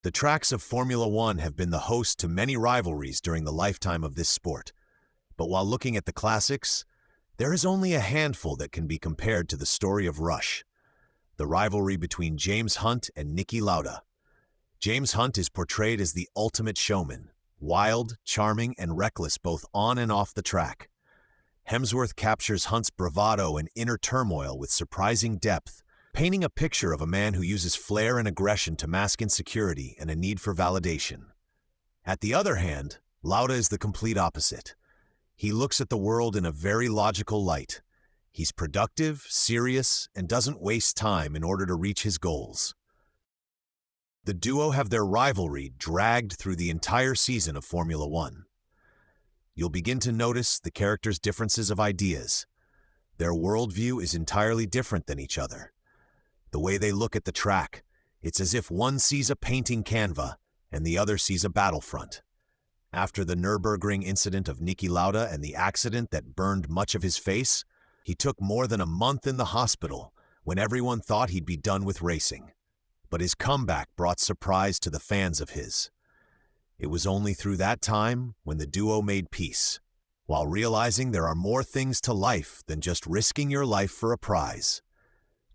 The tracks of Formula One have been the host to many rivalries during the lifetime of this sport. But while looking at the classics, there is only a handful that can be compared to the story of Rush, the rivalry between James Hunt and Niki Lauda. James Hunt is portrayed as the ultimate showman, wild, charming, and reckless both on and off the track. Hemsworth captures Hunt's bravado and inner turmoil with surprising depth, painting a picture of a man who uses flair and aggression to mask insecurity and a need for validation. At the other hand, Lauda is the complete opposite. He looks at the world in a very logical light. He's productive, serious, and doesn't waste time in order to reach his goals. The duo have their rivalry dragged through the entire season of Formula One. You'll begin to notice the characters' differences of ideas. Their worldview is entirely different than each other. The way they look at the track, it's as if one sees a painting canvas and the other sees a battlefront. After the Nürburgring incident of Niki Lauda and the accident that burned much of his face, he took more than a month in the hospital when everyone thought he'd be done with racing. But his comeback brought surprise to the fans of his. It was only through that time when the duo made peace, while realizing there are more things to life than just risking your life for a prize.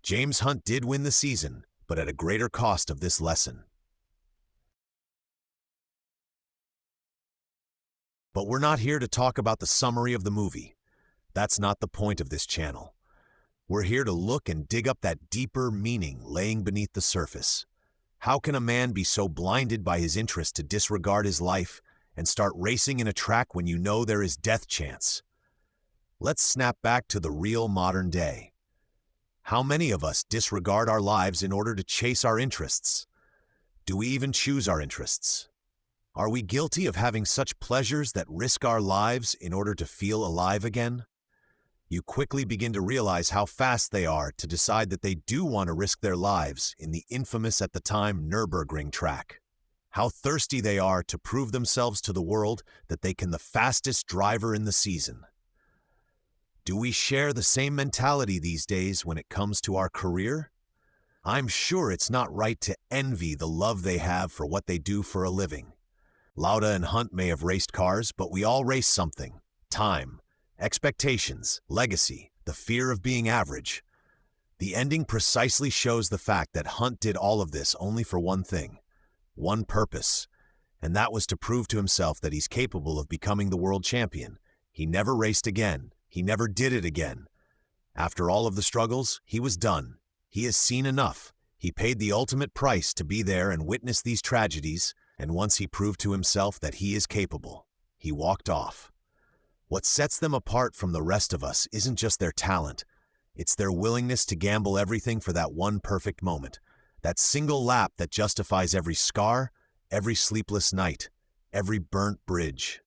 James Hunt did win the season, but at a greater cost of this lesson. But we're not here to talk about the summary of the movie. That's not the point of this channel. We're here to look and dig up that deeper meaning laying beneath the surface. How can a man be so blinded by his interest to disregard his life and start racing in a track when you know there is death chance? Let's snap back to the real modern day. How many of us disregard our lives in order to chase our interests? Do we even choose our interests? Are we guilty of having such pleasures that risk our lives in order to feel alive again? You quickly begin to realize how fast they are to decide that they do want to risk their lives in the infamous at the time Nürburgring track. How thirsty they are to prove themselves to the world that they can the fastest driver in the season. Do we share the same mentality these days when it comes to our career? I'm sure it's not right to envy the love they have for what they do for a living. Lauda and Hunt may have raced cars, but we all race something. Time, expectations, legacy, the fear of being average. The ending precisely shows the fact that Hunt did all of this only for one thing, one purpose, and that was to prove to himself that he's capable of becoming the world champion. He never raced again. He never did it again. After all of the struggles, he was done. He has seen enough. He paid the ultimate price to be there and witness these tragedies, and once he proved to himself that he is capable, he walked off. What sets them apart from the rest of us isn't just their talent. It's their willingness to gamble everything for that one perfect moment, that single lap that justifies every scar, every sleepless night, every burnt bridge.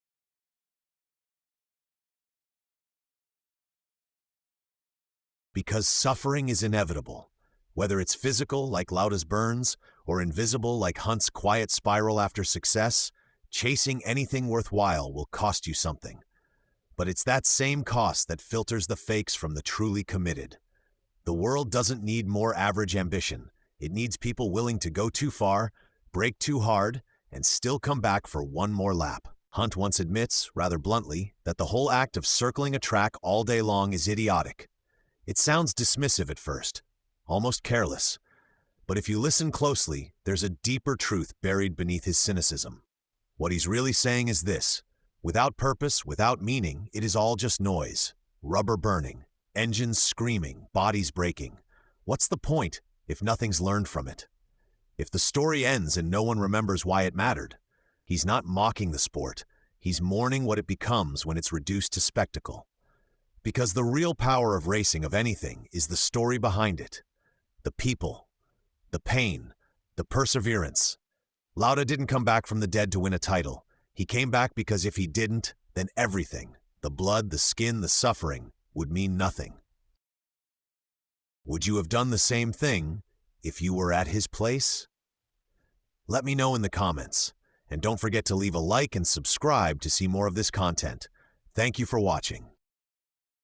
Because suffering is inevitable, whether it's physical like Lauda's burns or invisible like Hunt's quiet spiral after success, chasing anything worthwhile will cost you something. But it's that same cost that filters the fakes from the truly committed. The world doesn't need more average ambition. It needs people willing to go too far, break too hard, and still come back for one more lap. Hunt once admits, rather bluntly, that the whole act of circling a track all day long is idiotic. It sounds dismissive at first, almost careless. But if you listen closely, there's a deeper truth buried beneath his cynicism. What he's really saying is this: without purpose, without meaning, it is all just noise. Rubber burning, engines screaming, bodies breaking. What's the point if nothing's learned from it? If the story ends and no one remembers why it mattered? He's not mocking the sport. He's mourning what it becomes when it's reduced to spectacle. Because the real power of racing of anything is the story behind it. The people, the pain, the perseverance. Lauda didn't come back from the dead to win a title. He came back because if he didn't, then everything, the blood, the skin, the suffering, would mean nothing. Would you have done the same thing if you were at his place? Let me know in the comments. And don't forget to leave a like and subscribe to see more of this content. Thank you for watching.